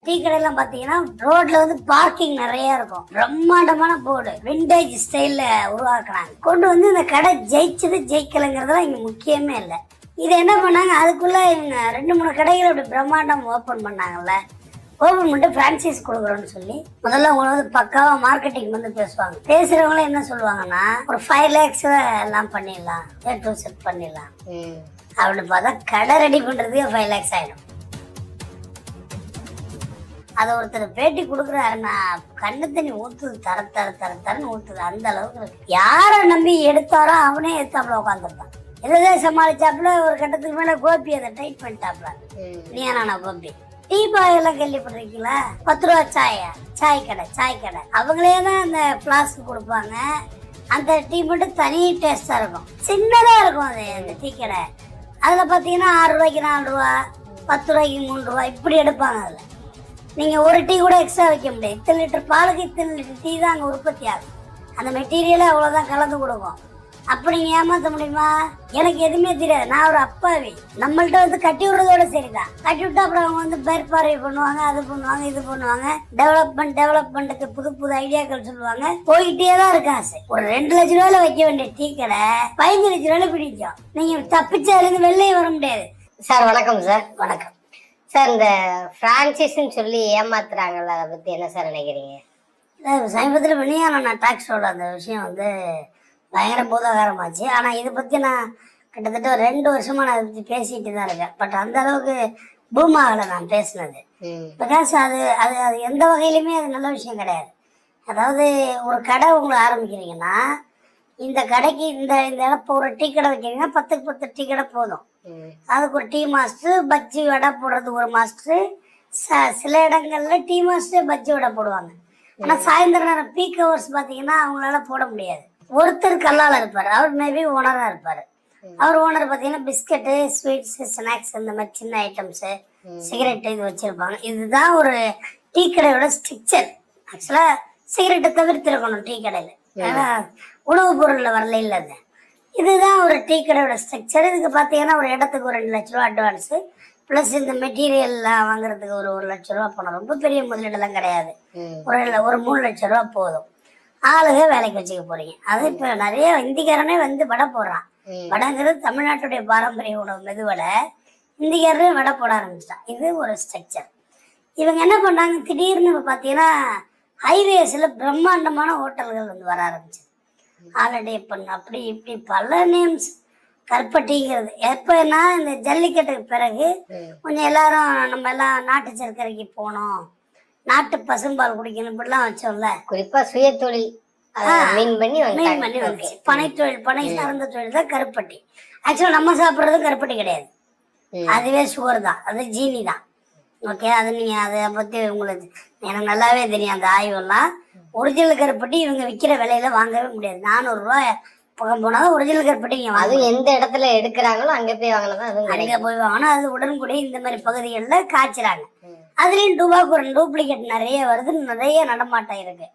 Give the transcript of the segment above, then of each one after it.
Tea கடையெல்லாம் பாத்தீங்கன்னா ரோட்ல வந்து பார்க்கிங் நிறைய இருக்கும். பிரம்மாண்டமான போர்டு விண்டேஜ் ஸ்டைல்ல உருவாக்குறாங்க. கொண்டு வந்து இந்த கடை ஜெயிச்சது ஜெயிக்கலைங்கிறதுலாம் இங்க முக்கியமே இல்லை. இதை என்ன பண்ணாங்க, அதுக்குள்ள இவங்க 2-3 கடைகள் அப்படி பிரம்மாண்டம் ஓப்பன் பண்ணாங்கல்ல. ஓப்பன் பண்ணிட்டு பிரான்சைஸ் கொடுக்குறோன்னு சொல்லி முதல்ல அவங்க வந்து பக்காவா மார்க்கெட்டிங் வந்து பேசுவாங்க. பேசுறவங்கள என்ன சொல்லுவாங்கன்னா, ஒரு 5 lakhs எல்லாம் பண்ணிடலாம், A to Z பண்ணிடலாம் அப்படின்னு பார்த்தா கடை ரெடி பண்றதுக்கு 5 lakhs ஆயிடும். அதை ஒருத்தர் பேட்டி கொடுக்குறாருன்னா கண்ணு தண்ணி ஊத்துது, தரன்னு ஊத்துது. அந்த அளவுக்கு இருக்கு. யாரை நம்பி எடுத்தாரோ அவனே எடுத்தாப்புல உட்காந்துருப்பான். எதை சமாளிச்சாப்புல ஒரு கட்டத்துக்கு மேல கோபி அதை tight பண்ணிட்டாப்புல. Neeya Naana Gopi tea boy எல்லாம் கேள்விப்பட்டிருக்கீங்களா? 10 ரூபா சாய் கடை அவங்களே தான் அந்த பிளாஸ்க் கொடுப்பாங்க. அந்த டீ மட்டும் தனி டேஸ்டா இருக்கும், சின்னதா இருக்கும். அது அந்த டீ கடை அதுல பாத்தீங்கன்னா 6 ரூபாய்க்கு 4 ரூபா, 10 ரூபாய்க்கு 3 ரூபா இப்படி எடுப்பாங்க. அதுல நீங்க ஒரு டீ கூட எக்ஸ்ட்ரா வைக்க முடியாது. இத்தனை லிட்டர் பாலுக்கு இத்தனை லிட்டர் டீ தான் அங்க உற்பத்தி ஆகும். அந்த மெட்டீரியலே அவ்வளவுதான் கலந்து கொடுக்கும். அப்படி ஏமாத்த முடியுமா? எனக்கு எதுவுமே தெரியாது, நான் ஒரு அப்பாவி. நம்மள்ட்ட வந்து கட்டி விடுறதோட சரிதான். கட்டி விட்டா அப்புறம் அவங்க வந்து பேர்பார்வை பண்ணுவாங்க, அது பண்ணுவாங்க, இது பண்ணுவாங்க. டெவலப்மெண்ட்டுக்கு புது ஐடியாக்கள் சொல்லுவாங்க. போயிட்டே தான் இருக்கு ஆசை. ஒரு 2 லட்சம் ரூபாயில வைக்க வேண்டிய டீ கடை 15 லட்சம் ரூபாயில பிடிக்கும். நீங்க தப்பிச்சாலும் வெளியே வர முடியாது. சார் வணக்கம். சார் வணக்கம் சார். இந்த பிரான்சைஸ்ன்னு சொல்லி ஏமாத்துறாங்கல்ல, அதை பத்தி என்ன சார் நினைக்கிறீங்க? சமீபத்தில் வெளியான டாக்ஸோட அந்த விஷயம் வந்து பயங்கர பூதாகாரமாச்சு. ஆனால் இதை பற்றி நான் கிட்டத்தட்ட 2 வருஷமா நான் அதை பற்றி பேசிட்டு தான் இருக்கேன். பட் அந்த அளவுக்கு பூமாகலை நான் பேசினது. பிகாஸ் அது அது அது எந்த வகையிலுமே அது நல்ல விஷயம் கிடையாது. அதாவது ஒரு கடை உங்களை ஆரம்பிக்கிறீங்கன்னா, இந்த கடைக்கு இந்த இடம் ஒரு டீ கடை வைக்கிறீங்கன்னா 10க்கு 10 டீ கடை போதும். அதுக்கு ஒரு டீ மாஸ்டர், பஜ்ஜி வடை போடுறது ஒரு மாஸ்டர். சில இடங்கள்ல டீ மாஸ்டர் பஜ்ஜி வடை போடுவாங்க. ஆனால் சாயந்தரம் நேரம் பீக் ஹவர்ஸ் பார்த்தீங்கன்னா அவங்களால போட முடியாது. ஒருத்தர் கல்லால் இருப்பார், அவர் மேபி ஓனராக இருப்பார். அவர் ஓனர் பார்த்தீங்கன்னா பிஸ்கட்டு, ஸ்வீட்ஸு, ஸ்நாக்ஸ் இந்த மாதிரி சின்ன ஐட்டம்ஸு, சிகரெட்டு இது வச்சுருப்பாங்க. இதுதான் ஒரு டீ கடையோட ஸ்ட்ரக்சர். ஆக்சுவலாக சிகரெட்டை தவிர்த்திருக்கணும் டீ கடையில், ஏன்னா உணவுப் பொருளில் வரல இல்லை. அது இதுதான் ஒரு டீ கடையோட ஸ்ட்ரக்சர். இதுக்கு பார்த்தீங்கன்னா ஒரு இடத்துக்கு ஒரு 2 லட்ச ரூபா அட்வான்ஸு, ப்ளஸ் இந்த மெட்டீரியல்லாம் வாங்குறதுக்கு ஒரு 1 லட்ச ரூபா போனோம். ரொம்ப பெரிய முதலீடெல்லாம் கிடையாது. ஒரு 3 லட்ச ரூபா போதும். ஆளுக வேலைக்கு வச்சுக்க போறீங்க. அது இப்போ நிறைய இந்திக்காரனே வந்து வடை போடுறான். வடைங்கிறது தமிழ்நாட்டுடைய பாரம்பரிய உணவு, மெதுவடை. இந்திக்காரனே வடை போட ஆரம்பிச்சிட்டான். இது ஒரு ஸ்ட்ரக்சர். இவங்க என்ன பண்ணாங்க, திடீர்னு பார்த்தீங்கன்னா ஹைவேஸில் பிரம்மாண்டமான ஹோட்டல்கள் வந்து வர ஆரம்பிச்சு. ஆல்ரெடி பண்ண அப்படி இப்படி பல நேம்ஸ். கருப்பட்டிங்கிறது எப்போனா இந்த ஜல்லிக்கட்டுக்கு பிறகு கொஞ்சம் எல்லாரும் நம்ம எல்லாம் நாட்டு சர்க்கரைக்கு போனோம், நாட்டு பசும்பால் குடிக்கணும் இப்படிலாம் வச்சோம்ல. குறிப்பா சுய தொழில் மீன் பண்ணி வந்துச்சு. பனை தொழில், பனை சார்ந்த தொழில் தான் கருப்பட்டி. ஆக்சுவலா நம்ம சாப்பிட்றது கருப்பட்டி கிடையாது, அதுவே சுகர் தான், அது ஜீனி தான். ஓகே, அது நீங்க அதை பத்தி உங்களுக்கு எனக்கு நல்லாவே தெரியும். அந்த ஆய்வெல்லாம் ஒரிஜினல் கருப்பட்டி இவங்க விற்கிற விலையில வாங்கவே முடியாது. 400 ரூபாய் பக்கம் போனாலும் ஒரிஜினல் கருப்பட்டி அது எந்த இடத்துல எடுக்கிறாங்களோ அங்கே போய் வாங்கினா அங்கே போய் வாங்கினா அது உடனுக்குடி இந்த மாதிரி பகுதிகளில் காய்ச்சுறாங்க. அதுலயும் டூப்ளிகேட் நிறைய வருது, நிறைய நடமாட்டம் இருக்கு.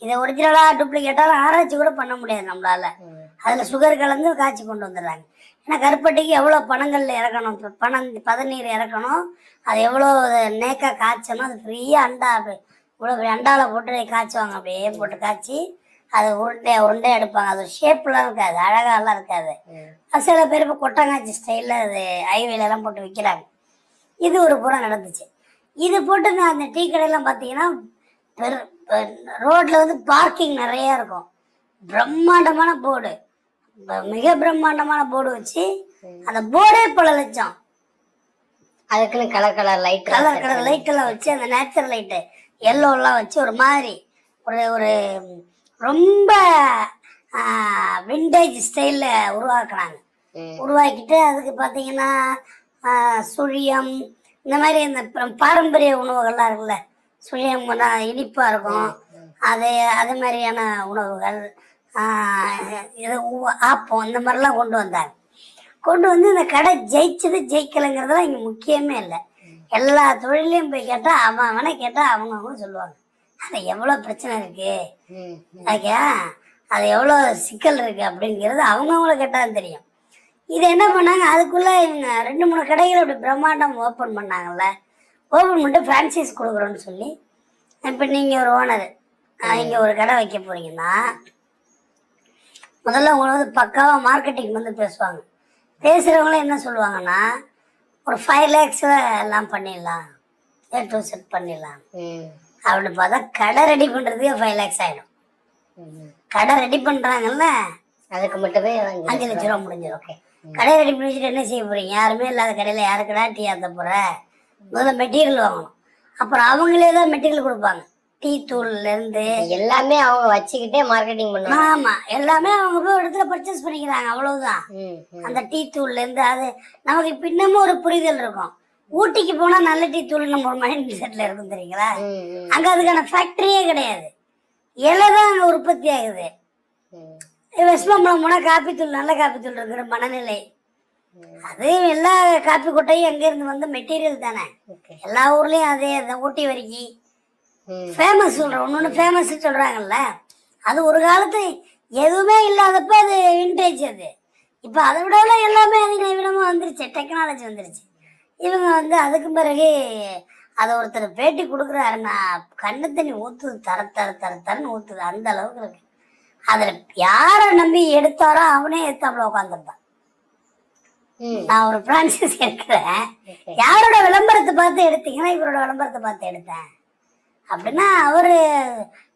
இதை ஒரிஜினலா டூப்ளிகேட்டாலும் ஆராய்ச்சி கூட பண்ண முடியாது நம்மளால. அதுல சுகர் கலந்து காய்ச்சி கொண்டு வந்துடுறாங்க. ஏன்னா கருப்பட்டிக்கு எவ்வளவு பணங்கள்ல இறக்கணும், பதநீர் இறக்கணும், அது எவ்வளவு நேக்கா காய்ச்சணும். அது பெரிய அண்டா, இவ்வளவு அண்டால போட்டு காய்ச்சுவாங்க. அப்படியே போட்டு காய்ச்சி அது உருண்டையா எடுப்பாங்க. அது ஷேப்லாம் இருக்காது, அழகாலாம் இருக்காது. சில பேர் இப்போ கொட்டங்காய்ச்சி ஸ்டைல்ல அது ஹைவேல எல்லாம் போட்டு விற்கிறாங்க. இது ஒரு புறம் நடந்துச்சு. இது போட்டு அந்த டீ கடையெல்லாம் பார்த்தீங்கன்னா ரோட்ல வந்து பார்க்கிங் நிறைய இருக்கும். பிரம்மாண்டமான போர்டு, மிக பிரம்மாண்டமான போர்டு வச்சு அந்த போர்டே பல லட்சம். அதுக்குன்னு கலர் லைட் எல்லாம் வச்சு, அந்த நேச்சுரல் லைட்டு எல்லோலாம் வச்சு ஒரு மாதிரி ஒரு ரொம்ப விண்டேஜ் ஸ்டைல்ல உருவாக்குறாங்க. உருவாக்கிட்டு அதுக்கு பார்த்தீங்கன்னா சுழியம் இந்த மாதிரி இந்த பாரம்பரிய உணவுகள்லாம் இருக்குல்ல, சுழியம் இனிப்பாக இருக்கும். அது மாதிரியான உணவுகள், ஆப்பம் இந்த மாதிரிலாம் கொண்டு வந்தாங்க. கொண்டு வந்து இந்த கடை ஜெயிச்சது ஜெயிக்கலைங்கிறதுலாம் இங்கே முக்கியமே இல்லை. எல்லா தொழிலையும் போய் கேட்டால் அவனை கேட்டால் அவங்க சொல்லுவாங்க அது எவ்வளோ பிரச்சனை இருக்கு, அது எவ்வளோ சிக்கல் இருக்கு அப்படிங்கிறது அவங்கவுங்கள கேட்டால் தெரியும். இது என்ன பண்ணாங்க, அதுக்குள்ள இவங்க 2-3 கடைகள் அப்படி பிரம்மாண்டம் ஓப்பன் பண்ணாங்கல்ல. ஓப்பன் பண்ணிட்டு ஃப்ரான்ச்சைஸ் கொடுக்குறோன்னு சொல்லி இப்போ நீங்கள் ஒரு ஓனர் இங்கே ஒரு கடை வைக்க போறீங்கன்னா முதல்ல உங்களை வந்து பக்காவாக மார்க்கெட்டிங் வந்து பேசுவாங்க. பேசுகிறவங்களும் என்ன சொல்லுவாங்கன்னா ஒரு 5 lakhsல எல்லாம் பண்ணிடலாம், A to Z பண்ணிடலாம் அப்படின்னு பார்த்தா கடை ரெடி பண்ணுறதுக்கு 5 lakhs ஆகிடும். கடை ரெடி பண்ணுறாங்கல்ல அதுக்கு மட்டுமே 5 லட்ச ரூபா முடிஞ்சிடும். கடை ரெடி பண்ணி வச்சுட்டு என்ன செய்ய போறீங்க? யாருமே இல்லாத கடையில் யாருக்கடா டீ ஆற்ற போகிற? முதல்ல மெட்டீரியல் வாங்கணும். அப்புறம் அவங்களே தான் மெட்டீரியல் கொடுப்பாங்க. டீ தூள்லேருந்து எல்லாமே அவங்க வச்சுக்கிட்டே மார்க்கெட்டிங் பண்ணுவாங்க. ஆமா, எல்லாமே அவங்க போய் ஒரு இடத்துல பர்ச்சேஸ் பண்ணிக்கிறாங்க, அவ்வளவுதான். அந்த டீ தூள்லேருந்து அது நமக்கு இப்ப இன்னமும் ஒரு புரிதல் இருக்கும். ஊட்டிக்கு போனா நல்ல டீ தூள் நம்ம ஒரு மைண்ட் செட்ல இருக்கும் தெரியுங்களா? அங்க அதுக்கான ஃபேக்டரியே கிடையாது, இலை தான் அங்க உற்பத்தி ஆகுது. வெஸ்ட் மாம்பழம் போனா காப்பி தூள், நல்ல காப்பி தூள் இருக்கிற மனநிலை. அது எல்லா காப்பி கொட்டையும் எங்க இருந்து வந்த மெட்டீரியல் தானே. எல்லா ஊர்லயும் அதே ஊட்டி வரைக்கும் ஃபேமஸ் சொல்கிறேன். ஒன்று ஃபேமஸ் சொல்கிறாங்கல்ல, அது ஒரு காலத்து எதுவுமே இல்லாதப்ப அது விண்டேஜ். அது இப்போ அதை விடலாம் எல்லாமே அதிநவீனமாக வந்துருச்சு, டெக்னாலஜி வந்துருச்சு. இவங்க வந்து அதுக்கு பிறகு அதை ஒருத்தர் பேட்டி கொடுக்குறாருன்னா கண்ணு தண்ணி ஊற்றுது, தரன்னு ஊற்றுது, அந்த அளவுக்கு இருக்கு. அதில் யாரை நம்பி எடுத்தாரோ அவனே எடுத்தாப்புல உட்காந்துருப்பான். நான் ஒரு பிரான்சைஸ் எடுக்கிறேன், யாரோட விளம்பரத்தை பார்த்து எடுத்தீங்கன்னா இவரோட விளம்பரத்தை பார்த்து எடுத்தேன் அப்படின்னா அவரு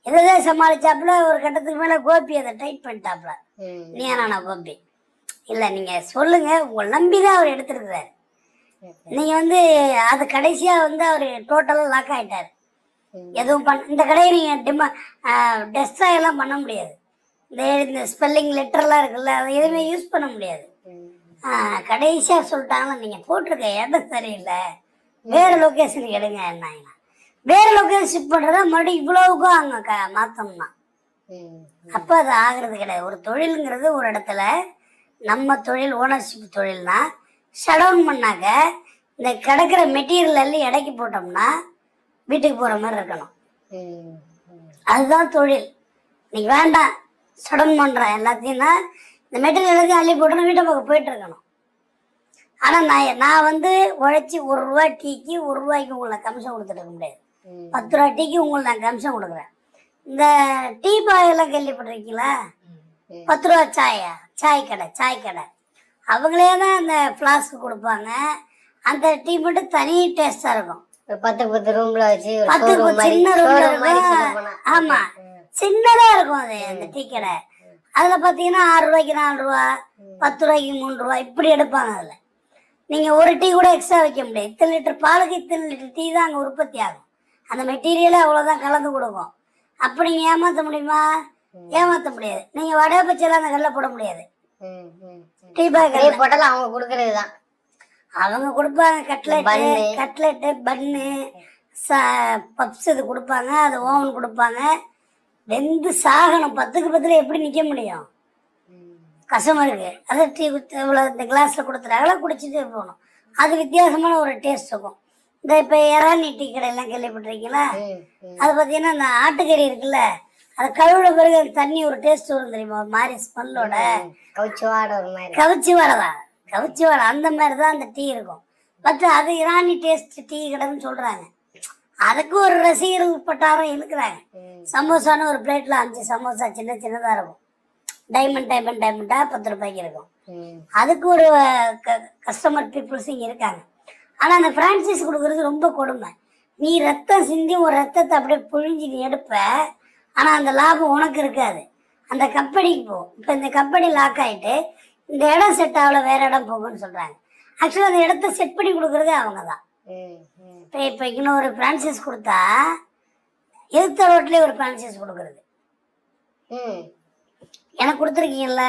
எதை சமாளிச்சாப்புல ஒரு கட்டத்துக்கு மேல கோபி அதை டைட் பண்ணிட்டாப்புல. நீ நானா கோபி இல்ல, நீங்க சொல்லுங்க, உங்களை நம்பிதான் அவர் எடுத்திருக்கிறாரு. நீங்க வந்து அது கடைசியா வந்து அவரு டோட்டலா லாக் ஆயிட்டாரு. எதுவும் இந்த கடையை நீங்க டெஸ்ட்ராய் எல்லாம் பண்ண முடியாது. இந்த ஸ்பெல்லிங் லெட்டர்லாம் இருக்குல்ல, அதை எதுவுமே யூஸ் பண்ண முடியாது. கடைசியா சொல்லிட்டாங்க, நீங்க போட்டிருக்க இடம் சரியில்லை, வேற லொகேஷனுக்கு எடுங்க. என்ன வேற லொகேஷன் ஷிஃப்ட் பண்றதா மறுபடியும் இவ்வளவுக்கும் அங்க மாத்தோம்னா அப்ப அது ஆகுறது கிடையாது. ஒரு தொழிலுங்கிறது ஒரு இடத்துல நம்ம தொழில் ஓனர்ஷிப் தொழில்னா ஷட் டவுன் பண்ணாக்க இந்த கிடைக்கிற மெட்டீரியல் எல்லாம் இடைக்கு போட்டோம்னா வீட்டுக்கு போற மாதிரி இருக்கணும். அதுதான் தொழில். நீ வேண்டாம் ஷட் டவுன் பண்றேன் எல்லாத்தையும், இந்த மெட்டீரியல் எல்லாத்தையும் அள்ளி போட்டோன்னா வீட்டை பக்கம் போயிட்டு இருக்கணும். ஆனா நான் வந்து உழைச்சி 1 ரூபா டீக்கு 1 ரூபாய்க்கு உங்களை கமிஷன் கொடுத்துட்டு இருக்க முடியாது. 10 ரூபா டீக்கு உங்களுக்கு நான் கமிஷன் கொடுக்குறேன். இந்த டீ பாய் எல்லாம் கேள்விப்பட்டிருக்கீங்களா? 10 ரூபா சாய் கடை அவங்களே தான் அந்த ஃப்ளாஸ்க் கொடுப்பாங்க. அந்த டீ மட்டும் தனி டேஸ்டா இருக்கும். 10 ரூம்ல வச்சு 10 சின்ன ரூம்ல இருக்கும். ஆமா, சின்னதா இருக்கும் அது அந்த டீ கடை. அதுல பாத்தீங்கன்னா 6 ரூபாய்க்கு 4 ரூபா, 10 ரூபாய்க்கு 3 ரூபா இப்படி எடுப்பாங்க. அதுல நீங்க ஒரு டீ கூட எக்ஸ்ட்ரா வைக்க முடியாது. இத்தனை லிட்டர் பாலுக்கு இத்தனை லிட்டர் டீ தான் அங்க உற்பத்தி ஆகும். அந்த மெட்டீரியலே அவ்வளவுதான் கலந்து கொடுக்கும். அப்ப நீங்க ஏமாத்த முடியுமா? ஏமாத்த முடியாது. நீங்க வடை பச்சைலாம் அந்த கல்ல போட முடியாது. டீ பேக் போட்டாலும் அவங்க கொடுக்கறதுதான். அவங்க கொடுப்பாங்க கட்லெட்டு பன்னு பப்ஸ் இது கொடுப்பாங்க. அது ஓவன் கொடுப்பாங்க. வெந்து சாகணும். 10க்கு 10 எப்படி நிக்க முடியும்? கஸ்டமருக்கு அதை டீ இவ்வளோ இந்த கிளாஸில் கொடுத்துட்டாங்களா, குடிச்சிட்டு போகணும். அது வித்தியாசமான ஒரு டேஸ்ட் இருக்கும். இந்த இப்போ இறானி டீ கடையெல்லாம் கேள்விப்பட்டிருக்கீங்களா? அது பார்த்தீங்கன்னா அந்த ஆட்டுக்கறி இருக்குல்ல, அது கழுவுன பிறகு அந்த தண்ணி ஒரு டேஸ்ட் வரும் தெரியுமா? ஒரு மாதிரி ஸ்மெல்லோட கவுச்சி வாடை, ஒரு மாதிரி கவுச்சி வாடை அந்த மாதிரி தான் அந்த டீ இருக்கும். பட் அது இரானி டேஸ்ட் டீ கடைன்னு சொல்கிறாங்க. அதுக்கு ஒரு ரசிகர்கள் பட்டாரம் இருக்கிறாங்க. சமோசான்னு ஒரு பிளேட்டில் 5 சமோசா சின்னதாக இருக்கும். டைமண்டா 10 ரூபாய்க்கு இருக்கும். அதுக்கு ஒரு கஸ்டமர் பீப்புள்ஸ் இங்கே இருக்காங்க. ஆனால் அந்த ஃப்ரான்ச்சைஸ் கொடுக்குறது ரொம்ப கொடுமை. நீ ரத்தம் சிந்தி ஒரு ரத்தத்தை அப்படியே புழிஞ்சு நீ எடுப்ப, ஆனால் அந்த லாபம் உனக்கு இருக்காது, அந்த கம்பெனிக்கு போகும். இப்போ இந்த கம்பெனி லாக் ஆகிட்டு இந்த இடம் செட் ஆகல, வேற இடம் போகும்னு சொல்கிறாங்க. ஆக்சுவலாக அந்த இடத்த செட் பண்ணி கொடுக்குறதே அவங்க தான். இப்போ இன்னொரு ஃப்ரான்ச்சைஸ் கொடுத்தா எதிர்த்த ரோட்லேயே ஒரு ஃப்ரான்ச்சைஸ் கொடுக்குறது. எனக்கு கொடுத்துருக்கீங்கல்ல,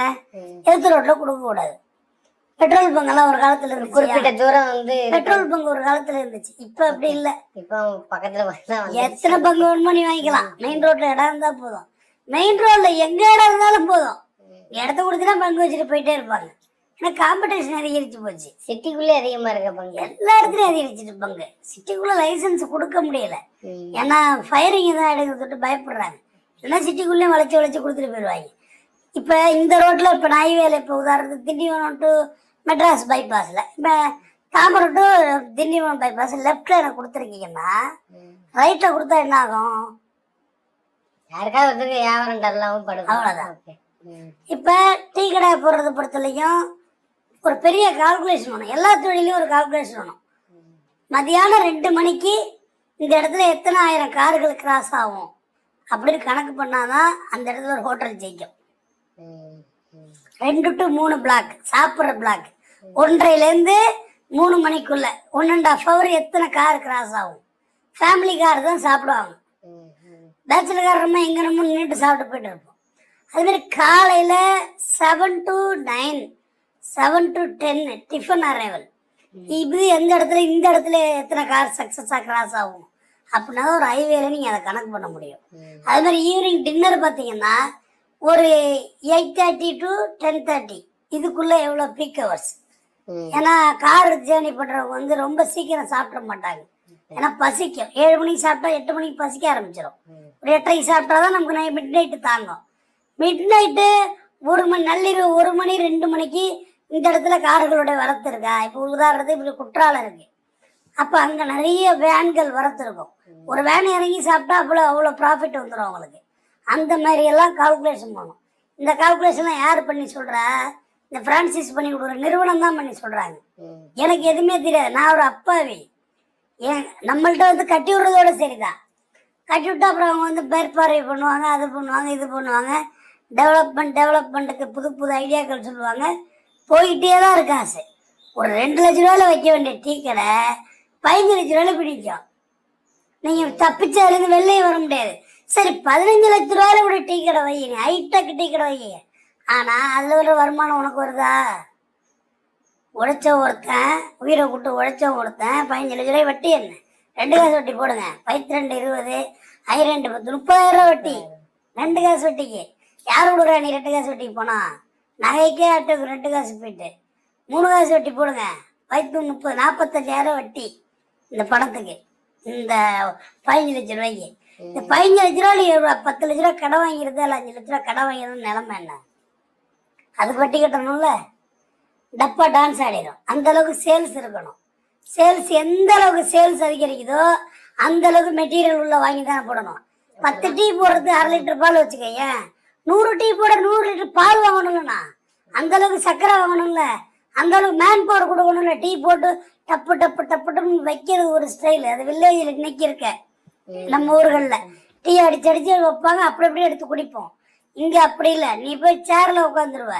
எதிர்த்த ரோட்ல கொடுக்க கூடாது. பெட்ரோல் பங்க் எல்லாம் ஒரு காலத்துல இருந்துச்சு, குறிப்பிட்ட தூரம் வந்து பெட்ரோல் பங்க் ஒரு காலத்துல இருந்துச்சு. இப்ப அப்படி இல்ல. இப்ப பக்கத்துல எத்தனை பங்கு வேணுமோ நீ வாங்கிக்கலாம். மெயின் ரோட்ல இடம் இருந்தா போதும். மெயின் ரோட்ல எங்க இடம் இருந்தாலும் போதும், இடத்த கொடுத்தா பங்கு வச்சுட்டு போயிட்டே இருப்பாங்க. ஏன்னா காம்படிஷன் அதிகரிச்சு போச்சு. சிட்டிக்குள்ளே அதிகமா இருக்க பங்கு, எல்லா இடத்துலயும் அதிகரிச்சுட்டு பங்கு. சிட்டிக்குள்ள லைசன்ஸ் கொடுக்க முடியல, ஏன்னா ஃபயரிங் தான் எடுக்கிறதுட்டு பயப்படுறாங்க. ஏன்னா சிட்டிக்குள்ளேயும் வளைச்சு கொடுத்துட்டு போயிடுவாங்க. இப்போ இந்த ரோட்டில் இப்போ நாய்வேலை, இப்போ உதாரணத்துக்கு திண்டிவனம் டு மெட்ராஸ் பைபாஸில் இப்போ தாம்பரம் டு திண்டிவனம் பைபாஸ் லெஃப்ட்ல எனக்கு கொடுத்துருக்கீங்கன்னா ரைட்ல கொடுத்தா என்ன ஆகும்? யாருக்காவது ஒருத்தருக்கு வியாபாரம் டல்லாவும் படுது. அவ்வளவுதான். ஓகே. இப்ப டீ கடை போடுறத பொறுத்தவரைக்கும் ஒரு பெரிய கால்குலேஷன் வேணும். எல்லா தொழிலையும் ஒரு கால்குலேஷன் வேணும். மதியானம் 2 மணிக்கு இந்த இடத்துல எத்தனை ஆயிரம் கார்கள் கிராஸ் ஆகும் அப்படின்னு கணக்கு பண்ணாதான் அந்த இடத்துல ஒரு ஹோட்டல் ஜெயிக்கும். 2 to 3 பிளாக் சாப்பிட்ற பிளாக் 1:30லேருந்து 3 மணிக்குள்ள 1.5 hour எத்தனை கார் கிராஸ் ஆகும்? ஃபேமிலி கார் தான் சாப்பிடுவாங்க. பேச்சுலர் கார் நம்ம எங்க நம்ம நின்றுட்டு சாப்பிட்டு போயிட்டு இருப்போம். அதுமாதிரி காலையில 7 to 9 7 to 10 டிஃபன் அரைவல். இது எந்த இடத்துல இந்த இடத்துல எத்தனை கார் சக்ஸஸாக கிராஸ் ஆகும் அப்படின்னா ஒரு ஹைவேல நீங்கள் அதை கணக்கு பண்ண முடியும். அது மாதிரி ஈவினிங் டின்னர் பார்த்தீங்கன்னா ஒரு 8:30 to 10:30 இதுக்குள்ள எவ்வளோ பீக் ஹவர்ஸ். ஏன்னா கார் ஜேர்னி பண்ணுறவங்க வந்து ரொம்ப சீக்கிரம் சாப்பிட மாட்டாங்க. ஏன்னா பசிக்கும். 7 மணிக்கு சாப்பிட்டா 8 மணிக்கு பசிக்க ஆரம்பிச்சிடும். ஒரு 8:30க்கு சாப்பிட்டா தான் நமக்கு மிட் நைட்டு தாங்கும். மிட் நைட்டு 1 மணி நள்ளிரவு 1 மணி 2 மணிக்கு இந்த இடத்துல கார்களோட வரத்து இருக்கா? இப்போ உதாரணத்துக்கு இப்படி குற்றாலம் இருக்கு. அப்போ அங்கே நிறைய வேன்கள் வரத்து இருக்கும். ஒரு வேன் இறங்கி சாப்பிட்டா அவ்வளோ ப்ராஃபிட் வந்துடும் அவங்களுக்கு. அந்த மாதிரி எல்லாம் கால்குலேஷன் பண்ணும். இந்த கால்குலேஷன்லாம் யார் பண்ணி சொல்கிறா? இந்த ஃப்ரான்சைஸ் பண்ணி கொடுக்குற நிறுவனம் தான் பண்ணி சொல்கிறாங்க. எனக்கு எதுவுமே தெரியாது. நான் ஒரு அப்பாவி. நம்மள்ட்ட வந்து கட்டி விடுறதோட சரிதான். கட்டி விட்டா அப்புறம் அவங்க வந்து மேற்பார்வை பண்ணுவாங்க, அது பண்ணுவாங்க, இது பண்ணுவாங்க. டெவலப்மெண்ட்டுக்கு புது புது ஐடியாக்கள் சொல்லுவாங்க. போயிட்டே தான் இருக்கு ஆசை. ஒரு 2 லட்ச ரூபாயில் வைக்க வேண்டிய டீ கடை 15 லட்ச ரூபாயில் பிடிக்கும். நீங்கள் தப்பிச்சதுலேருந்து வெளியே வர முடியாது. சரி 15 லட்ச ரூபாயில் கூட டீ கடை வைங்க, ஹைடெக் டீ கடை வைங்க. ஆனால் அதில் ஒரு வருமானம் உனக்கு வருதா? உழைச்ச ஒருத்தன் உயிரை விட்டு உழைச்ச ஒருத்தன் 15 லட்ச ரூபாய் வட்டி என்ன? 2 காசு வட்டி போடுங்க. 2 20 2 10 30,000 ரூபா வட்டி. 2 காசு வட்டிக்கு யார் கொடுக்குறா? நீ 2 காசு வட்டிக்கு போனா நகைக்கே ஆட்டுக்கு 2 காசு போயிட்டு 3 காசு வட்டி போடுங்க. 30 45,000 வட்டி இந்த பணத்துக்கு. இந்த 15 லட்ச ரூபாய்க்கு இந்த 15 லட்ச ரூபா 10 லட்ச ரூபா கடன் வாங்கியிருந்தா இல்லை 5 லட்ச ரூபா கடன் வாங்கிறது நிலைமை என்ன? அதுக்கு வட்டி கட்டணும்ல. டப்பா டான்ஸ் ஆடிடும். அந்த அளவுக்கு சேல்ஸ் இருக்கணும். சேல்ஸ் எந்த அளவுக்கு சேல்ஸ் அதிகரிக்குதோ அந்த அளவுக்கு மெட்டீரியல் உள்ள வாங்கி தானே போடணும். 10 டீ போடுறது 1/2 லிட்டர் பால் வச்சுக்கோங்க. 100 டீ போட 100 லிட்டர் பால் வாங்கணும்லண்ணா. அந்த அளவுக்கு சர்க்கரை வாங்கணும்ல. அந்த அளவுக்கு மேன் பவர் கொடுக்கணும்ல. டீ போட்டு டப்பு டப்பு டப்பு டப்புன்னு வைக்கிறது ஒரு ஸ்டைல். அது வில்லேஜில் இன்னைக்கு இருக்க நம்ம ஊர்களில் டீ அடிச்சு அடிச்சு வைப்பாங்க. அப்படி அப்படியே எடுத்து குடிப்போம். இங்கே அப்படி இல்லை. நீ போய் சேரில் உட்காந்துருவ.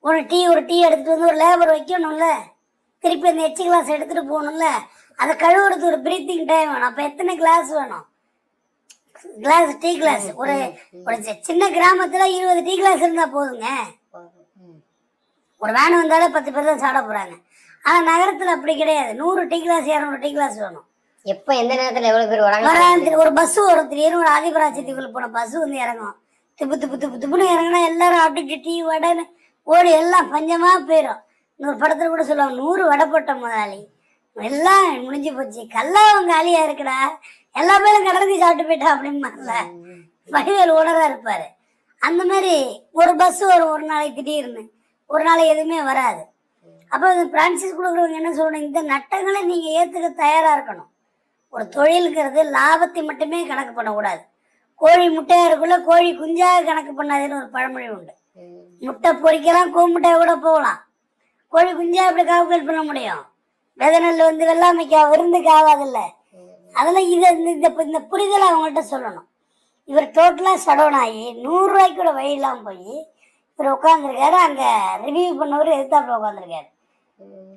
ஒரு டீ எடுத்துகிட்டு வந்து ஒரு லேபர் வைக்கணும்ல. திருப்பி அந்த எச்சு கிளாஸ் எடுத்துகிட்டு போகணும்ல. அதை கழுவுறது ஒரு பிரீத்திங் டைம் வேணும். அப்போ எத்தனை கிளாஸ் வேணும்? கிளாஸ் டீ கிளாஸ் ஒரு சின்ன கிராமத்தில் 20 டீ கிளாஸ் இருந்தால் போதுங்க. ஒரு வேன் வந்தாலே 10 பேர் தான் சாப்பிட போகிறாங்க. ஆனால் நகரத்தில் அப்படி கிடையாது. 100 டீ கிளாஸ் 200 டீ கிளாஸ் வேணும். எப்போ எந்த நேரத்தில் எவ்வளோ பேர் வராங்க? ஒரு பஸ்ஸு வரும். திடீர்னு ஒரு ஆதிபராட்சத்துக்குள்ள போன பஸ்ஸு வந்து இறங்கும். திப்பு திப்பு திப்பு திப்புன்னு இறங்கினா எல்லாரும் அப்படிட்டு டீ வடைன்னு ஓடி எல்லாம் பஞ்சமாக போயிடும். இன்னொரு படத்தில் கூட சொல்லுவாங்க 100 வடை போட்ட முதலாளி எல்லாம் முடிஞ்சு போச்சு, கல்லாவும் காலியா இருக்குடா, எல்லா பேரும் கடந்து சாப்பிட்டு போயிட்டா அப்படின்பாங்கல்ல. வடிவேல் ஓனராக இருப்பார். அந்த மாதிரி ஒரு பஸ் வரும் ஒரு நாளைக்கு திடீர்னு, ஒரு நாளைக்கு எதுவுமே வராது. அப்போ இந்த பிரான்சைஸ் கொடுக்குறவங்க என்ன சொல்லணும்? இந்த நட்டங்களை நீங்கள் ஏற்றுக்க தயாராக இருக்கணும். ஒரு தொழிலுங்கிறது லாபத்தை மட்டுமே கணக்கு பண்ணக்கூடாது. கோழி முட்டையாக இருக்குள்ள கோழி குஞ்சாக கணக்கு பண்ணாதுன்னு ஒரு பழமொழி உண்டு. முட்டை பொறிக்கலாம், கோமுட்டையை கூட போகலாம். கோழி குஞ்சா எப்படி கால்குலேட் பண்ண முடியும்? விதை நெல் வந்து வெள்ளாமைக்கு விருந்துக்கு ஆகாதில்ல. அதெல்லாம் இந்த புரிதலை அவங்கள்ட்ட சொல்லணும். இவர் டோட்டலாக சடவுன் ஆகி 100 ரூபாய்க்கு கூட வழி இல்லாமல் போய் இவர் உட்காந்துருக்காரு. அங்கே ரிவ்யூ பண்ணவர் எதிர்த்தாப்புல உட்காந்துருக்காரு.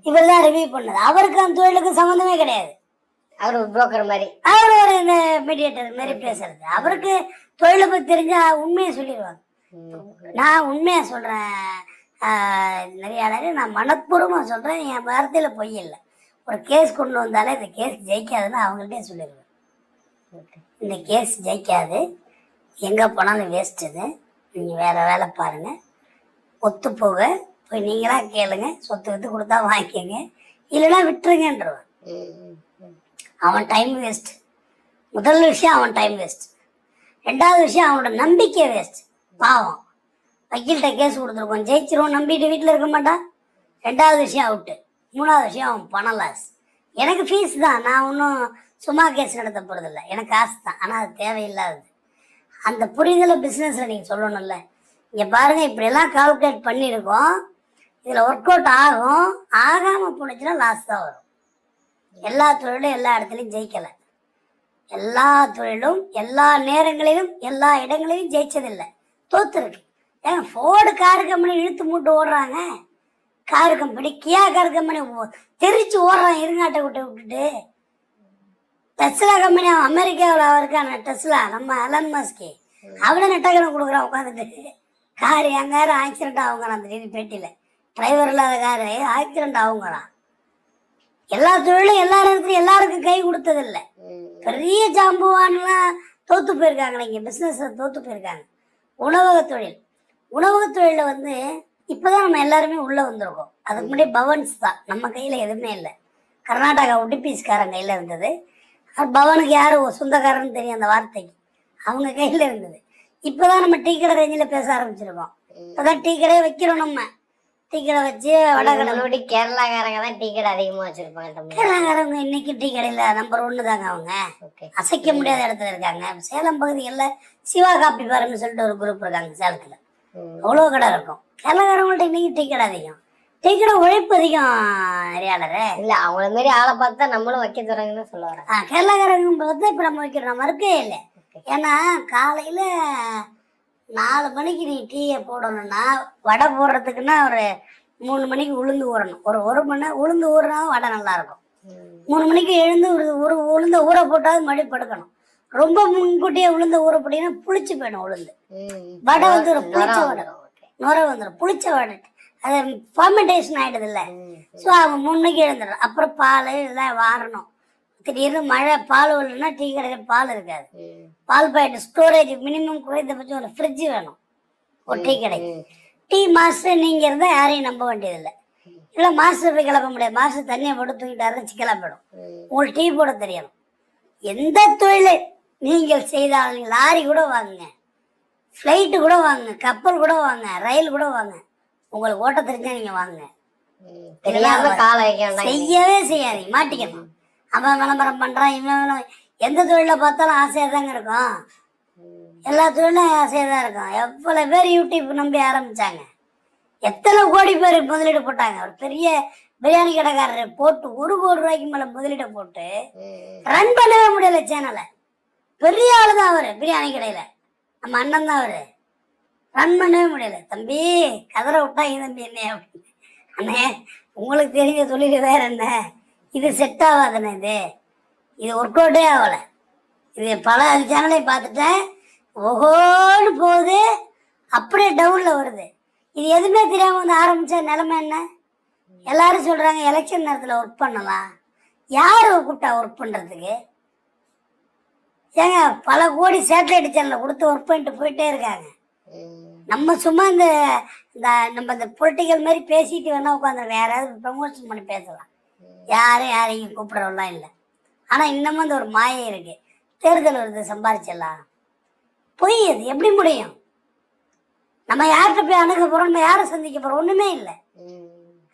இவர் தான் ரிவ்யூ பண்ணது. அவருக்கு அந்த தொழிலுக்கு சம்மந்தமே கிடையாது. அவர் ஒரு புரோக்கர் மாதிரி, அவர் ஒரு இந்த மீடியேட்டர் மாதிரி பேசுறது. அவருக்கு தொழிலை பற்றி தெரிஞ்சா உண்மையை சொல்லிடுவாங்க. நான் உண்மையாக சொல்கிறேன் நிறைய நான் மனப்பூர்வமாக சொல்கிறேன். என் வார்த்தையில் பொய் இல்லை. ஒரு கேஸ் கொண்டு வந்தாலே இந்த கேஸ் ஜெயிக்காதுன்னு அவங்கள்ட்டே சொல்லிடுவேன். இந்த கேஸ் ஜெயிக்காது, எங்கே போனாலும் வேஸ்ட். இது நீங்கள் வேறு வேலை பாருங்கள், ஒத்து போக போய் நீங்களாக கேளுங்க, சொத்து வித்து கொடுத்தா வாங்கிக்கோங்க, இல்லைன்னா விட்டுருங்கன்றவன். அவன் டைம் வேஸ்ட். முதல் விஷயம் அவன் டைம் வேஸ்ட். 2வது விஷயம் அவனோட நம்பிக்கை வேஸ்ட். பாவம், வக்கீல்கிட்ட கேஸ் கொடுத்துருக்கோம், ஜெயிச்சிருவோம் நம்பிட்டு வீட்டில் இருக்க மாட்டான். 2வது விஷயம் அவுட்டு. மூணாவது விஷயம் பண லாஸ். எனக்கு ஃபீஸ் தான், நான் ஒன்றும் சும்மா கேஸ் நடத்த போகிறதில்ல, எனக்கு காசு தான். ஆனால் அது தேவையில்லாதது. அந்த புரிதலை பிஸ்னஸில் நீங்கள் சொல்லணும்ல. இங்கே பாருங்கள், இப்படியெல்லாம் கால்குலேட் பண்ணியிருக்கோம், இதில் ஒர்க் அவுட் ஆகும். ஆகாமல் போணுச்சுன்னா லாஸ் தான் வரும். எல்லா தொழிலும் எல்லா இடத்துலையும் ஜெயிக்கலை. எல்லா தொழிலும் எல்லா நேரங்களிலும் எல்லா இடங்களிலும் ஜெயிச்சதில்லை, தோத்துருக்கு. ஏங்க ஃபோர்டு கார் கம்பெனி இழுத்து மூட்டு ஓடுறாங்க. கார் கம்பெனி, கியா கார் கம்பெனி தெரிச்சு ஓடுறான் இருங்காட்டை விட்டுட்டு. டெஸ்லா கம்பெனி அமெரிக்காவில் இருக்கான டெஸ்லா, நம்ம எலன் மஸ்கி, அவனை நெட்டக்கணம் கொடுக்குறான் உட்காந்துட்டு. கார் எங்காரு ஆக்சிடென்ட் ஆகுங்கிறான் அந்த டிவி பேட்டியில். டிரைவர் இல்லாத காரு ஆக்சிடென்ட் ஆகுங்கிறான். எல்லா தொழிலும் எல்லா நேரத்துலையும் எல்லாருக்கும் கை கொடுத்ததில்லை. பெரிய ஜாம்புவான்லாம் தோற்று போயிருக்காங்களே, இங்கே பிஸ்னஸில் தோற்று போயிருக்காங்க. உணவக தொழில், உணவக தொழிலில் வந்து இப்போ தான் நம்ம எல்லாருமே உள்ளே வந்திருக்கோம். அதுக்கு முன்னாடி பவன்ஸ் தான், நம்ம கையில் எதுவுமே இல்லை. கர்நாடகா உடுப்பீஸ்காரன் கையில் இருந்தது. பவனுக்கு யார் சொந்தக்காரன்னு தெரியும் அந்த வார்த்தைக்கு, அவங்க கையில் இருந்தது. இப்போ தான் நம்ம டீ கடை ரேஞ்சில் பேச ஆரம்பிச்சிருக்கோம். இப்போ தான் டீ கடையை வைக்கிறோம். நம்ம டீ கடை வச்சு வடகடை கேரளாக்காரங்க தான் டீ கடை அதிகமாக வச்சுருப்பாங்க. கேரளாக்காரங்க இன்னைக்கு டீ கடையில் நம்பர் 1 தாங்க. அவங்க அசைக்க முடியாத இடத்துல இருக்காங்க. சேலம் பகுதிகளில் சிவா காப்பி பாருன்னு சொல்லிட்டு ஒரு குரூப் இருக்காங்க சேலத்தில், அவ்வளோ கடை இருக்கும். கேரளாக்காரங்கள்ட்ட இன்னைக்கு டீ கடை அதிகம். டீ கடை உழைப்பு அதிகம் நிறையாளரு இல்லை. அவங்கள மாரி ஆளை பார்த்தா நம்மளும் வைக்க தராங்கன்னு சொல்ல வரேன். கேரளாக்காரங்க வந்து இப்போ நம்ம வைக்கிறோம், நம்ம இருக்கே இல்லை. ஏன்னா காலையில் 4 மணிக்கு நீ டீயை போடணும்னா, வடை போடுறதுக்குன்னா ஒரு 3 மணிக்கு உளுந்து ஊறணும். ஒரு மணி நேரம் உளுந்து ஊறினாலும் வடை நல்லாயிருக்கும். 3 மணிக்கு எழுந்து ஒரு உளுந்த ஊற போட்டாலும் மறுபடி படுக்கணும். ரொம்ப முன்கூட்டியே உளுந்த ஊற போட்டீங்கன்னா புளிச்சு போயிடும் உளுந்து. வடை வந்து ஒரு புளிச்ச வடை, நுர வந்துடும், புளிச்ச வடை. அது ஃபர்மெண்டேஷன் ஆகிடுது இல்லை. ஸோ அவங்க 3 மணிக்கு எழுந்துடும். அப்புறம் பால் இதெல்லாம் வாரணும். திடீர்னு மழை, பால் இல்லைன்னா டீ கடையில் பால் இருக்காது. பால் பாக்கெட் ஸ்டோரேஜ் மினிமம் குறைந்தபட்சம் ஒரு ஃப்ரிட்ஜு வேணும் ஒரு டீ கடைக்கு. டீ மாஸ்டர் நீங்கள் இருந்தால் யாரையும் நம்ப வேண்டியதில்லை. இல்லை மாஸ்டர் போய் கிளப்ப முடியாது. மாஸ்டர் தண்ணியை போட்டு தூக்கிட்டு அரைச்சி கிளப்பிடும். உங்களுக்கு டீ போட தெரியணும். எந்த தொழிலை நீங்கள் செய்தாலும், நீங்கள் லாரி கூட வாங்குங்க, ஃப்ளைட்டு கூட வாங்குங்க, கப்பல் கூட வாங்க, ரயில் கூட வாங்க, உங்களுக்கு ஓட்ட தெரிஞ்சா நீங்கள் வாங்க. செய்யவே செய்யாதீங்க, மாட்டிக்கணும். அவன் விளம்பரம் பண்ணுறான், இவன் எந்த தொழிலை பார்த்தாலும் ஆசையாக தாங்க இருக்கும். எல்லா தொழிலும் ஆசையாக தான் இருக்கும். எவ்வளோ பேர் யூடியூப் நம்பி ஆரம்பித்தாங்க, எத்தனை கோடி பேர் முதலீடு போட்டாங்க. ஒரு பெரிய பிரியாணி கடைக்காரர் போட்டு 1 கோடி ரூபாய்க்கு மேலே முதலீடை போட்டு ரன் பண்ணவே முடியல சேனலை. பெரிய ஆளு தான் அவர், பிரியாணி கடையில் நம்ம அண்ணன் தான் அவர். ரன் பண்ணவே முடியல. தம்பி கதற விட்டாங்க தம்பி என்ன அப்படின்னு. அண்ணே உங்களுக்கு தெரிஞ்ச தொழில் வேற என்ன, இது செட் ஆகாதுண்ணே, இது ஒர்க் அவுட்டே ஆகலை. இது பல சேனலை பார்த்துட்டேன், ஓஹோன்னு போகுது, அப்படியே டவுனில் வருது. இது எதுவுமே தெரியாமல் வந்து ஆரம்பித்த நிலைமை என்ன? எல்லாரும் சொல்கிறாங்க எலெக்ஷன் நேரத்தில் ஒர்க் பண்ணலாம். யார் கூப்பிட்டா ஒர்க் பண்ணுறதுக்கு? ஏங்க பல கோடி சேட்டலைட் சேனலில் கொடுத்து ஒர்க் பண்ணிட்டு போயிட்டே இருக்காங்க. நம்ம சும்மா இந்த நம்ம இந்த பொலிட்டிக்கல் மாதிரி பேசிட்டு வேணா உட்காந்துருக்கோம். யாராவது ப்ரமோஷன் பண்ணி பேசலாம், யாரையும் கூப்பிட்றவெல்லாம் இல்லை. ஆனால் இன்னமும் அந்த ஒரு மாயை இருக்கு. தேர்தல் வருது சம்பாரிச்சிடலாம், பொய். அது எப்படி முடியும்? நம்ம யார்கிட்ட போய் அணுக போகிறோம், நம்ம யாரை சந்திக்க போகிறோம்? ஒன்றுமே இல்லை.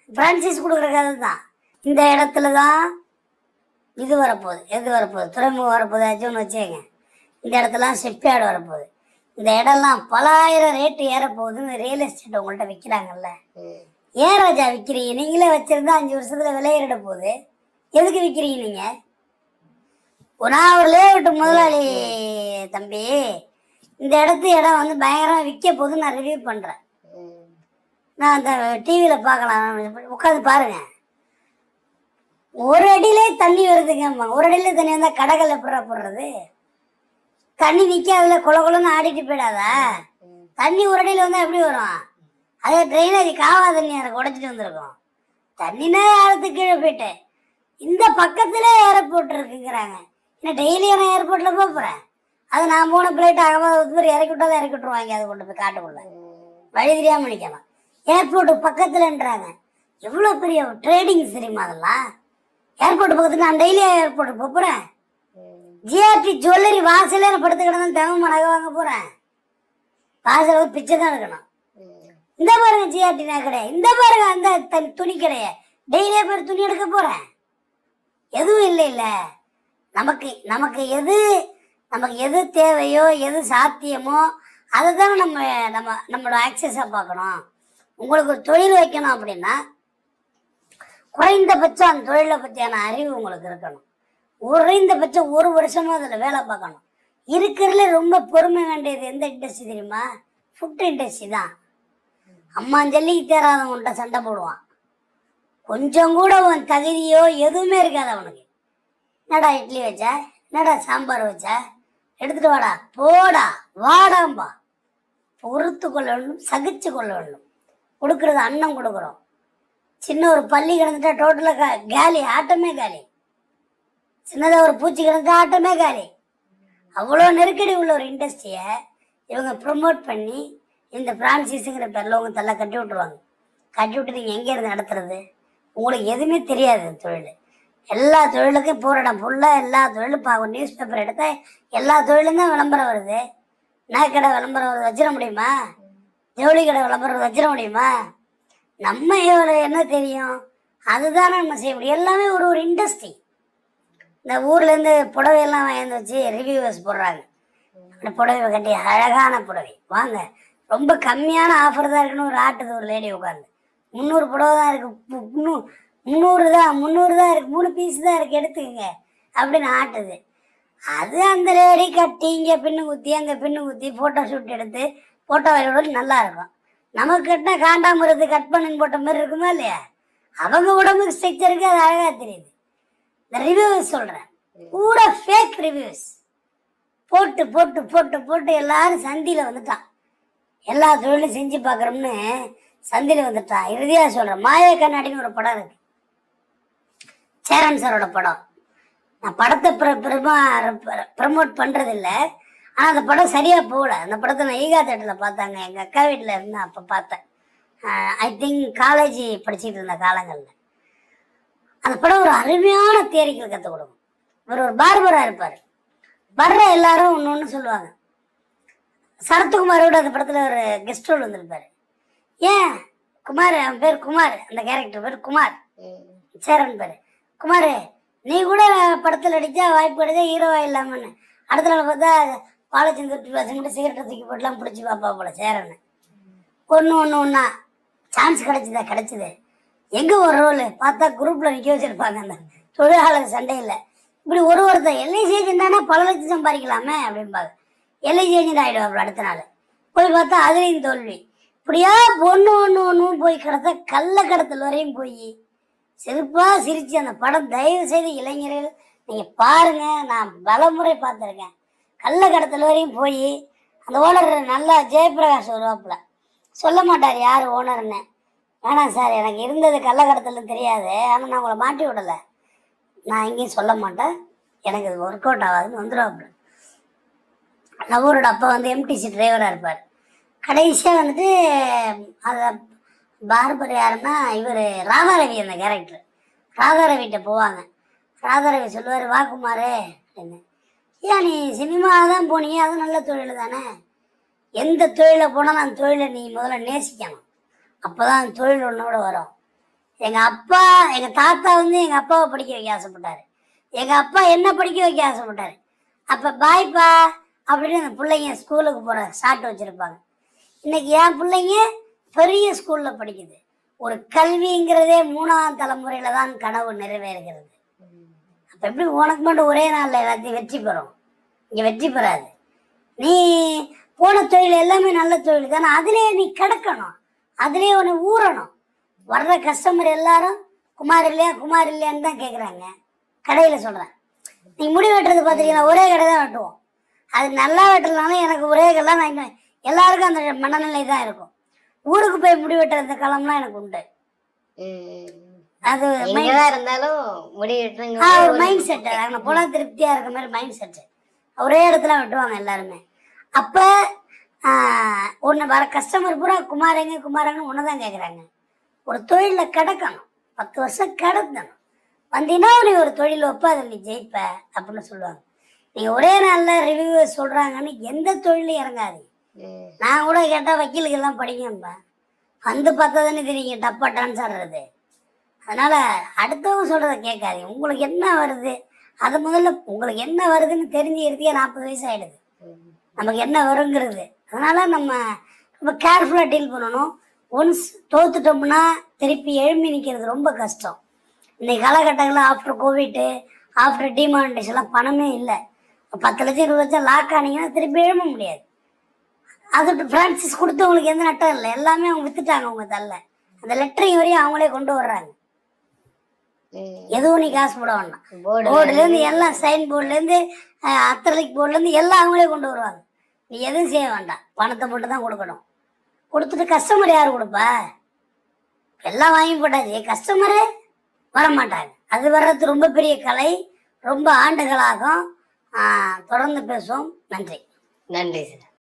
பிரான்சைஸ் கொடுக்குற கதை தான். இந்த இடத்துல தான் இது வரப்போகுது, எது வரப்போகுது, துறைமுகம் வரப்போகுது, ஆச்சுன்னு வச்சுக்கங்க. இந்த இடத்துலாம் ஷிப்யார்டு வரப்போகுது. இந்த இடம்லாம் பல ஆயிரம் ரேட்டு ஏறப்போகுதுன்னு ரியல் எஸ்டேட் உங்கள்கிட்ட விற்கிறாங்கல்ல. ஏன் ராஜா விற்கிறீங்க? நீங்களே வச்சிருந்தா 5 வருஷத்துல விலையேறிட போகுது, எதுக்கு விற்கிறீங்க நீங்க? நான் ஒரு லேஅவுட் முதலாளி தம்பி. இந்த இடம் வந்து பயங்கரமாக விற்க போகுது, நான் ரிவ்யூ பண்ணுறேன். நான் அந்த டிவியில் பார்க்கலாம், உட்காந்து பாருங்க. ஒரு அடியிலே தண்ணி வருதுங்க. ஒரு அடியிலே தண்ணி வந்தால் கடைகள் எப்படா போடுறது? தண்ணி நிற்காதுல, குளன்னு ஆடிட்டு போயிடாதா? தண்ணி ஒரு அடியில் வந்தால் எப்படி வரும்? அதே ட்ரெயினேஜ் காவா தண்ணி எனக்கு உடைச்சிட்டு வந்திருக்கோம். தண்ணினா ஆழத்துக்கு கீழே போயிட்டு இந்த பக்கத்திலே ஏர்போர்ட் இருக்குங்கிறாங்க. இன்னும் டெய்லி நான் ஏர்போர்ட்டில் போகிறேன். அது நான் போன பிளைட் அகமதாபாத் பேர் இறக்கி விட்டாலும் இறக்கி விட்டுருவாங்க. அதை கொண்டு போய் காட்டுக்குள்ள வழி தெரியாமல் நிற்கலாம். ஏர்போர்ட்டு பக்கத்துலன்றாங்க. எவ்வளோ பெரிய ட்ரேடிங் தெரியுமா அதெல்லாம்? ஏர்போர்ட் பக்கத்தில் நான் டெய்லியா ஏர்போர்ட்டு போகிறேன். ஜிஆர்டி ஜுவல்லரி வாசலே படுத்து கிடந்து தங்கமாக நகை வாங்க போகிறேன். வாசல பிச்சை தான் எடுக்கணும். இந்த பாருங்க ஜிஆர்டி நகை கடையை, இந்த பாருங்க அந்த துணி கடையை, டெய்லியே போய் துணி எடுக்க போகிறேன்? எதுவும் இல்லை இல்லை. நமக்கு நமக்கு எது நமக்கு எது தேவையோ எது சாத்தியமோ அதை தானே நம்மளோட ஆக்சஸாக பார்க்கணும். உங்களுக்கு ஒரு தொழில் வைக்கணும் அப்படின்னா குறைந்தபட்சம் அந்த தொழிலை பற்றியான அறிவு உங்களுக்கு இருக்கணும். குறைந்தபட்சம் 1 வருஷமா அதில் வேலை பார்க்கணும். இருக்கிறதுல ரொம்ப பொறுமை வேண்டியது எந்த இண்டஸ்ட்ரி தெரியுமா? ஃபுட் இண்டஸ்ட்ரி தான். அம்மாஞ்சல்லிக்கு தேராதவன்கிட்ட சண்டை போடுவான். கொஞ்சம் கூட அவன் தகுதியோ எதுவுமே இருக்காது அவனுக்கு. என்னடா இட்லி வச்ச, என்னடா சாம்பார் வச்ச, எடுத்துட்டு வாடா, போடா, வாடாம்பா. பொறுத்து கொள்ள வேண்டும், சகிச்சு கொள்ள வேண்டும். கொடுக்கறது அன்னம் கொடுக்குறோம். சின்ன ஒரு பள்ளி கிடந்துட்டா டோட்டலாக காலி, ஆட்டமே காலி. சின்னதாக ஒரு பூச்சி கிடந்துட்டா ஆட்டமே காலி. அவ்வளோ நெருக்கடி உள்ள ஒரு இண்டஸ்ட்ரியை இவங்க ப்ரொமோட் பண்ணி இந்த பிரான்சிஸுங்கிற பேரில் உங்க தள்ள கட்டி விட்டுருவாங்க. கட்டி விட்டு நீங்கள் எங்கே இருந்து நடத்துறது? உங்களுக்கு எதுவுமே தெரியாது தொழில். எல்லா தொழிலுக்கும் போகிற இடம் ஃபுல்லாக எல்லா தொழிலும் பார்க்கும். நியூஸ் பேப்பர் எடுத்தால் எல்லா தொழிலும் தான் விளம்பரம் வருது. நகைக்கடை விளம்பரம் வருது, வச்சிட முடியுமா? ஜவுளி கடை விளம்பரம் வச்சிட முடியுமா? நம்ம என்ன தெரியும்? அதுதானே நம்ம செய்ய முடியும். எல்லாமே ஒரு ஒரு இண்டஸ்ட்ரி. இந்த ஊர்லேருந்து புடவையெல்லாம் வாங்கி வச்சு ரிவ்யூவர்ஸ் போடுறாங்க. அந்த புடவை கட்டி அழகான புடவை வாங்க, ரொம்ப கம்மியான ஆஃபர் தான் இருக்குன்னு ஒரு ஆட்டுது ஒரு லேடி உட்காந்து. 300 புடவை தான் இருக்குது, 300 தான் இருக்குது, 3 பீஸ் தான் இருக்குது, எடுத்துக்கங்க அப்படின்னு ஆட்டுது. அது அந்த லேடி கட்டி இங்கே பின்னு குத்தி அங்கே பின்னு குத்தி ஃபோட்டோ ஷூட் எடுத்து ஃபோட்டோ வரையோட நல்லா இருக்கும். நமக்கு கட்டினா காண்டாமரத்து கட் பண்ணு போட்ட மாதிரி இருக்குமா இல்லையா? அவங்க உடம்புக்கு ஸ்ட்ரக்சருக்கு அது அழகாக தெரியுது. இந்த ரிவ்யூஸ் சொல்கிறேன், பூரா ஃபேக் ரிவ்யூஸ் போட்டு போட்டு போட்டு போட்டு எல்லாரும் சந்தியில் வந்துட்டான். எல்லா தொழிலும் செஞ்சு பார்க்குறோம்னு சந்தியில் வந்துட்டான். இறுதியாக சொல்கிறேன், மாய கண்ணாடின்னு ஒரு படம் இருக்கு, சேரன் சாரோட படம். நான் படத்தை ப்ரமோட் பண்ணுறதில்ல, ஆனால் அந்த படம் சரியாக போகல. அந்த படத்தை நான் ஈகா தேட்டரில் பார்த்தாங்க, எங்கள் அக்கா வீட்டில் இருந்தேன், அப்போ பார்த்தேன். ஐ திங்க் காலேஜ் படிச்சுட்டு இருந்த காலங்களில். அந்த படம் ஒரு அருமையான தியரிகள் கற்றுக் கொடுக்கும். இவர் ஒரு பார்பராக இருப்பார். வர்ற எல்லாரும் ஒன்று ஒன்று சொல்லுவாங்க. சரத்குமாரோட அந்த படத்தில் ஒரு கெஸ்ட் ரோல் வந்திருப்பார். ஏன் குமார், அவன் பேர் குமார், அந்த கேரக்டர் பேர் குமார், சேரன் பேர் குமார், நீ கூட படத்தில் அடித்தா வாய்ப்பு கிடைச்சா ஹீரோவா இல்லாமன்னு. அடுத்த நாள் பார்த்தா பாலச்சந்திர தொட்டி பசங்கிட்ட சிகரெட்டை தூக்கி போட்டுலாம் பிடிச்சி பார்ப்பா போல சேரன். ஒன்றா சான்ஸ் கிடைச்சிது. எங்கே ஒரு ரோல் பார்த்தா குரூப்பில் நிற்க வச்சுருப்பாங்க அந்த தொழிலாளர் சண்டையில். இப்படி ஒருத்தர் எல்ஐசி ஏஜென்டானா பல லட்சம் சம்பாதிக்கலாமே அப்படின்பாங்க. எல்ஐசி ஏஜென்ட் ஆகிடுவாங்க. அடுத்த நாள் போய் பார்த்தா அதுலேயும் தோல்வி. இப்படியா ஒன்று போய் கிடத்தா கள்ள கடத்தல் வரையும் போய் சிரிப்பாக சிரித்து அந்த படம் தயவு செய்து இளைஞர்கள் நீங்கள் பாருங்கள். நான் பலமுறை பார்த்துருக்கேன். கள்ள கடத்தல் வரையும் போய் அந்த ஓனர் நல்லா ஜெயபிரகாஷ் வருவாப்புல, சொல்ல மாட்டார் யார் ஓனர்னு. வேணாம் சார், எனக்கு இருந்தது கள்ள கடத்தல்னு தெரியாது, ஆனால் நான் உங்களை மாட்டி விடலை, நான் எங்கேயும் சொல்ல மாட்டேன், எனக்கு இது ஒர்க் அவுட் ஆகாதுன்னு வந்துடுவாப்புல. லவரோட அப்பா எம்டிசி டிரைவராக இருப்பார். கடைசியாக அதை பார்பர் யாருன்னா இவர் ராதாரவி, அந்த கேரக்டர் ராதாரவிட்ட போவாங்க. ராதாரவி சொல்லுவார், வா குமார் அப்படின்னு. ஏன் நீ சினிமா தான் போனீங்க, அது நல்ல தொழில் தானே. எந்த தொழிலை போனாலும் அந்த தொழிலை நீ முதல்ல நேசிக்கணும், அப்போ தான் அந்த தொழில் ஒன்றோட வரும். எங்கள் தாத்தா எங்கள் அப்பாவை படிக்க வைக்க ஆசைப்பட்டார், எங்கள் அப்பா என்ன படிக்க வைக்க ஆசைப்பட்டார். அப்போ பாய்ப்பா அப்படின்னு அந்த பிள்ளைங்க ஸ்கூலுக்கு போகிற ஷார்ட் வச்சுருப்பாங்க. இன்றைக்கி என் பிள்ளைங்க பெரிய ஸ்கூலில் படிக்குது. ஒரு கல்விங்கிறதே 3ஆம் தலைமுறையில் தான் கனவு நிறைவேறுகிறது. அப்போ எப்படி உனக்கு மட்டும் ஒரே நாளில் எல்லாத்தையும் வெற்றி பெறும்? இங்கே வெற்றி பெறாது. நீ போன தொழில் எல்லாமே நல்ல தொழில் தானே, அதிலே நீ கிடக்கணும், அதிலே உன்னை ஊறணும். வர்ற கஸ்டமர் எல்லாரும் குமார் இல்லையான்னு தான் கேட்குறாங்க. கடையில் சொல்கிறேன், நீங்கள் முடி வெட்டுறது பார்த்துருக்கீங்களா? ஒரே கடை தான் வெட்டுவோம். அது நல்லா வெட்டலனாலும் எனக்கு ஒரே கல்லாம், நான் எல்லாருக்கும் அந்த மனநிலை தான் இருக்கும். ஊருக்கு போய் முடி வெட்டுறது காலம்லாம் எனக்கு உண்டு. அது இருந்தாலும் ஒரு மைண்ட் செட், அங்கே போனால் திருப்தியாக இருக்க மாதிரி மைண்ட் செட்டு. ஒரே இடத்துல வெட்டுவாங்க எல்லாருமே. அப்போ ஒன்று வர கஸ்டமர் பூரா குமாரங்கன்னு ஒன்று தான் கேட்குறாங்க. ஒரு தொழிலில் கிடக்கணும், 10 வருஷம் கிடக்கணும், வந்தீங்கன்னா நீ ஒரு தொழில் வைப்ப, அதில் நீ ஜெயிப்ப அப்படின்னு சொல்லுவாங்க. நீங்கள் ஒரே நாளில் ரிவ்யூ சொல்கிறாங்கன்னு எந்த தொழிலும் இறங்காது. நான் கூட கேட்டால் வக்கீலுக்கெல்லாம் படிங்கப்பா, பார்த்தா தானே தெரியுங்க டப்பா டான்ஸ் ஆடுறது. அதனால அடுத்தவங்க சொல்றதை கேட்காதீங்க. உங்களுக்கு என்ன வருது அது முதல்ல உங்களுக்கு என்ன வருதுன்னு தெரிஞ்சுக்கிறதுக்கே 40 வயசு ஆயிடுது. நமக்கு என்ன வருங்கிறது. அதனால நம்ம ரொம்ப கேர்ஃபுல்லாக டீல் பண்ணணும். ஒன்ஸ் தோத்துட்டோம்னா திருப்பி எழும்பி நிற்கிறது ரொம்ப கஷ்டம். இன்னைக்கு காலகட்டங்களில் ஆஃப்டர் கோவிட்டு ஆஃப்டர் டிமானிட்டேஷன்லாம் பணமே இல்லை. 10 லட்சம் 20 லட்சம் லாக் ஆனீங்கன்னா திருப்பி எழும்ப முடியாது. அது பிரான்சிஸ் கொடுத்தவங்களுக்கு எந்த நட்டம் இல்லை. எல்லாமே அவங்க வித்துட்டாங்க உங்க தள்ள. அந்த லெட்டரிங் வரையும் அவங்களே கொண்டு வர்றாங்க. எதுவும் நீ காசு போட வேண்டாம். போர்டுலேருந்து எல்லாம் சைன் போர்டுலேருந்து அத்தலிக் போர்டுலேருந்து எல்லாம் அவங்களே கொண்டு வருவாங்க. நீ எதுவும் செய்ய வேண்டாம். பணத்தை மட்டும் தான் கொடுக்கணும். கொடுத்துட்டு கஸ்டமர் யார் கொடுப்பா? எல்லாம் வாங்கி போட்டாச்சு. கஸ்டமரு வரமாட்டாங்க. அது வர்றது ரொம்ப பெரிய கலை. ரொம்ப ஆண்டுகளாகும். தொடர்ந்து பேசுவோம். நன்றி. நன்றி சார்.